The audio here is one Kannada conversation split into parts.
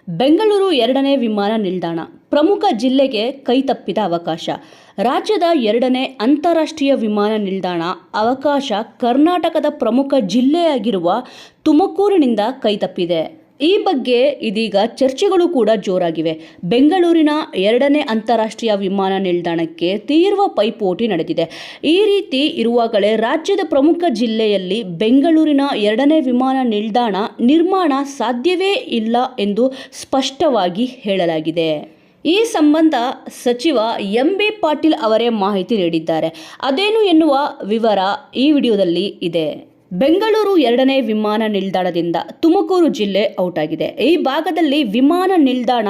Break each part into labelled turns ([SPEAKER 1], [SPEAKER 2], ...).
[SPEAKER 1] ಬೆಂಗಳೂರು 2ನೇ ವಿಮಾನ ನಿಲ್ದಾಣ ಪ್ರಮುಖ ಜಿಲ್ಲೆಗೆ ಕೈತಪ್ಪಿದ ಅವಕಾಶ. ರಾಜ್ಯದ 2ನೇ ಅಂತಾರಾಷ್ಟ್ರೀಯ ವಿಮಾನ ನಿಲ್ದಾಣ ಅವಕಾಶ ಕರ್ನಾಟಕದ ಪ್ರಮುಖ ಜಿಲ್ಲೆಯಾಗಿರುವ ತುಮಕೂರಿನಿಂದ ಕೈತಪ್ಪಿದೆ. ಈ ಬಗ್ಗೆ ಇದೀಗ ಚರ್ಚೆಗಳು ಕೂಡ ಜೋರಾಗಿವೆ. ಬೆಂಗಳೂರಿನ 2ನೇ ಅಂತಾರಾಷ್ಟ್ರೀಯ ವಿಮಾನ ನಿಲ್ದಾಣಕ್ಕೆ ತೀವ್ರ ಪೈಪೋಟಿ ನಡೆದಿದೆ. ಈ ರೀತಿ ಇರುವಾಗಲೇ ರಾಜ್ಯದ ಪ್ರಮುಖ ಜಿಲ್ಲೆಯಲ್ಲಿ ಬೆಂಗಳೂರಿನ 2ನೇ ವಿಮಾನ ನಿಲ್ದಾಣ ನಿರ್ಮಾಣ ಸಾಧ್ಯವೇ ಇಲ್ಲ ಎಂದು ಸ್ಪಷ್ಟವಾಗಿ ಹೇಳಲಾಗಿದೆ. ಈ ಸಂಬಂಧ ಸಚಿವ ಎಂ.ಬಿ. ಪಾಟೀಲ್ ಅವರೇ ಮಾಹಿತಿ ನೀಡಿದ್ದಾರೆ. ಅದೇನು ಎನ್ನುವ ವಿವರ ಈ ವಿಡಿಯೋದಲ್ಲಿ ಇದೆ. ಬೆಂಗಳೂರು 2ನೇ ವಿಮಾನ ನಿಲ್ದಾಣದಿಂದ ತುಮಕೂರು ಜಿಲ್ಲೆ ಔಟ್ ಆಗಿದೆ. ಈ ಭಾಗದಲ್ಲಿ ವಿಮಾನ ನಿಲ್ದಾಣ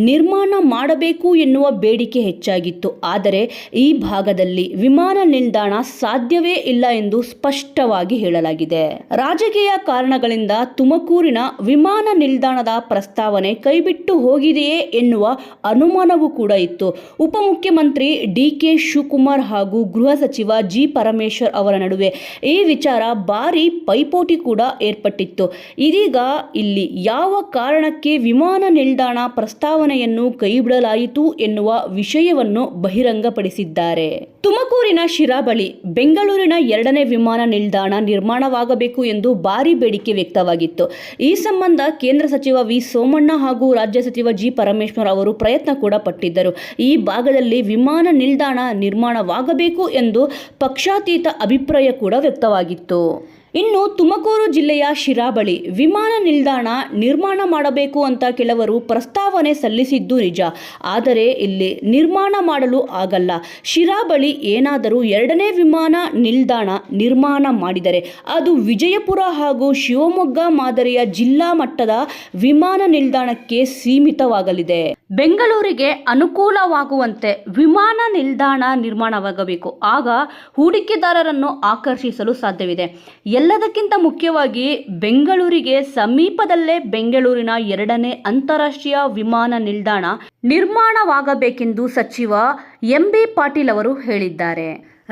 [SPEAKER 1] ನಿರ್ಮಾಣ ಮಾಡಬೇಕು ಎನ್ನುವ ಬೇಡಿಕೆ ಹೆಚ್ಚಾಗಿತ್ತು. ಆದರೆ ಈ ಭಾಗದಲ್ಲಿ ವಿಮಾನ ನಿಲ್ದಾಣ ಸಾಧ್ಯವೇ ಇಲ್ಲ ಎಂದು ಸ್ಪಷ್ಟವಾಗಿ ಹೇಳಲಾಗಿದೆ. ರಾಜಕೀಯ ಕಾರಣಗಳಿಂದ ತುಮಕೂರಿನ ವಿಮಾನ ನಿಲ್ದಾಣದ ಪ್ರಸ್ತಾವನೆ ಕೈಬಿಟ್ಟು ಹೋಗಿದೆಯೇ ಎನ್ನುವ ಅನುಮಾನವೂ ಕೂಡ ಇತ್ತು. ಉಪಮುಖ್ಯಮಂತ್ರಿ ಡಿ.ಕೆ. ಶಿವಕುಮಾರ್ ಹಾಗೂ ಗೃಹ ಸಚಿವ ಜಿ. ಪರಮೇಶ್ವರ್ ಅವರ ನಡುವೆ ಈ ವಿಚಾರ ಭಾರಿ ಪೈಪೋಟಿ ಕೂಡ ಏರ್ಪಟ್ಟಿತ್ತು. ಇದೀಗ ಇಲ್ಲಿ ಯಾವ ಕಾರಣಕ್ಕೆ ವಿಮಾನ ನಿಲ್ದಾಣ ಪ್ರಸ್ತಾವನೆಯನ್ನು ಕೈಬಿಡಲಾಯಿತು ಎನ್ನುವ ವಿಷಯವನ್ನು ಬಹಿರಂಗಪಡಿಸಿದ್ದಾರೆ. ತುಮಕೂರಿನ ಶಿರಾ ಬಳಿ ಬೆಂಗಳೂರಿನ 2ನೇ ವಿಮಾನ ನಿಲ್ದಾಣ ನಿರ್ಮಾಣವಾಗಬೇಕು ಎಂದು ಭಾರಿ ಬೇಡಿಕೆ ವ್ಯಕ್ತವಾಗಿತ್ತು. ಈ ಸಂಬಂಧ ಕೇಂದ್ರ ಸಚಿವ ವಿ. ಸೋಮಣ್ಣ ಹಾಗೂ ರಾಜ್ಯ ಸಚಿವ ಜಿ. ಪರಮೇಶ್ವರ್ ಅವರು ಪ್ರಯತ್ನ ಕೂಡ ಪಟ್ಟಿದ್ದರು. ಈ ಭಾಗದಲ್ಲಿ ವಿಮಾನ ನಿಲ್ದಾಣ ನಿರ್ಮಾಣವಾಗಬೇಕು ಎಂದು ಪಕ್ಷಾತೀತ ಅಭಿಪ್ರಾಯ ಕೂಡ ವ್ಯಕ್ತವಾಗಿತ್ತು. ಇನ್ನು ತುಮಕೂರು ಜಿಲ್ಲೆಯ ಶಿರಾ ಬಳಿ ವಿಮಾನ ನಿಲ್ದಾಣ ನಿರ್ಮಾಣ ಮಾಡಬೇಕು ಅಂತ ಕೆಲವರು ಪ್ರಸ್ತಾವನೆ ಸಲ್ಲಿಸಿದ್ದು ನಿಜ. ಆದರೆ ಇಲ್ಲಿ ನಿರ್ಮಾಣ ಮಾಡಲು ಆಗಲ್ಲ. ಶಿರಾ ಬಳಿ ಏನಾದರೂ 2ನೇ ವಿಮಾನ ನಿಲ್ದಾಣ ನಿರ್ಮಾಣ ಮಾಡಿದರೆ ಅದು ವಿಜಯಪುರ ಹಾಗೂ ಶಿವಮೊಗ್ಗ ಮಾದರಿಯ ಜಿಲ್ಲಾ ಮಟ್ಟದ ವಿಮಾನ ನಿಲ್ದಾಣಕ್ಕೆ ಸೀಮಿತವಾಗಲಿದೆ. ಬೆಂಗಳೂರಿಗೆ ಅನುಕೂಲವಾಗುವಂತೆ ವಿಮಾನ ನಿಲ್ದಾಣ ನಿರ್ಮಾಣವಾಗಬೇಕು. ಆಗ ಹೂಡಿಕೆದಾರರನ್ನು ಆಕರ್ಷಿಸಲು ಸಾಧ್ಯವಿದೆ. ಎಲ್ಲದಕ್ಕಿಂತ ಮುಖ್ಯವಾಗಿ ಬೆಂಗಳೂರಿಗೆ ಸಮೀಪದಲ್ಲೇ ಬೆಂಗಳೂರಿನ 2ನೇ ಅಂತಾರಾಷ್ಟ್ರೀಯ ವಿಮಾನ ನಿಲ್ದಾಣ ನಿರ್ಮಾಣವಾಗಬೇಕೆಂದು ಸಚಿವ ಎಂ.ಬಿ. ಪಾಟೀಲ್ ಅವರು ಹೇಳಿದ್ದಾರೆ.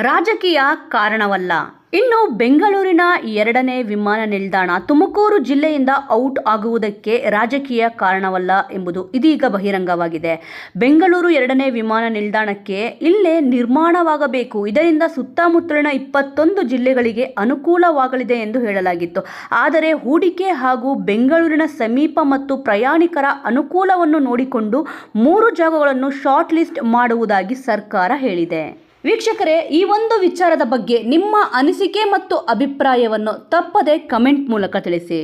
[SPEAKER 1] ರಾಜಕೀಯ ಕಾರಣವಲ್ಲ. ಇನ್ನು ಬೆಂಗಳೂರಿನ 2ನೇ ವಿಮಾನ ನಿಲ್ದಾಣ ತುಮಕೂರು ಜಿಲ್ಲೆಯಿಂದ ಔಟ್ ಆಗುವುದಕ್ಕೆ ರಾಜಕೀಯ ಕಾರಣವಲ್ಲ ಎಂಬುದು ಇದೀಗ ಬಹಿರಂಗವಾಗಿದೆ. ಬೆಂಗಳೂರು 2ನೇ ವಿಮಾನ ನಿಲ್ದಾಣಕ್ಕೆ ಇಲ್ಲೇ ನಿರ್ಮಾಣವಾಗಬೇಕು. ಇದರಿಂದ ಸುತ್ತಮುತ್ತಲಿನ 21 ಜಿಲ್ಲೆಗಳಿಗೆ ಅನುಕೂಲವಾಗಲಿದೆ ಎಂದು ಹೇಳಲಾಗಿತ್ತು. ಆದರೆ ಹೂಡಿಕೆ ಹಾಗೂ ಬೆಂಗಳೂರಿನ ಸಮೀಪ ಮತ್ತು ಪ್ರಯಾಣಿಕರ ಅನುಕೂಲವನ್ನು ನೋಡಿಕೊಂಡು 3 ಜಾಗಗಳನ್ನು ಶಾರ್ಟ್ ಲಿಸ್ಟ್ ಮಾಡುವುದಾಗಿ ಸರ್ಕಾರ ಹೇಳಿದೆ. ವೀಕ್ಷಕರೇ, ಈ ಒಂದು ವಿಚಾರದ ಬಗ್ಗೆ ನಿಮ್ಮ ಅನಿಸಿಕೆ ಮತ್ತು ಅಭಿಪ್ರಾಯವನ್ನು ತಪ್ಪದೆ ಕಮೆಂಟ್ ಮೂಲಕ ತಿಳಿಸಿ.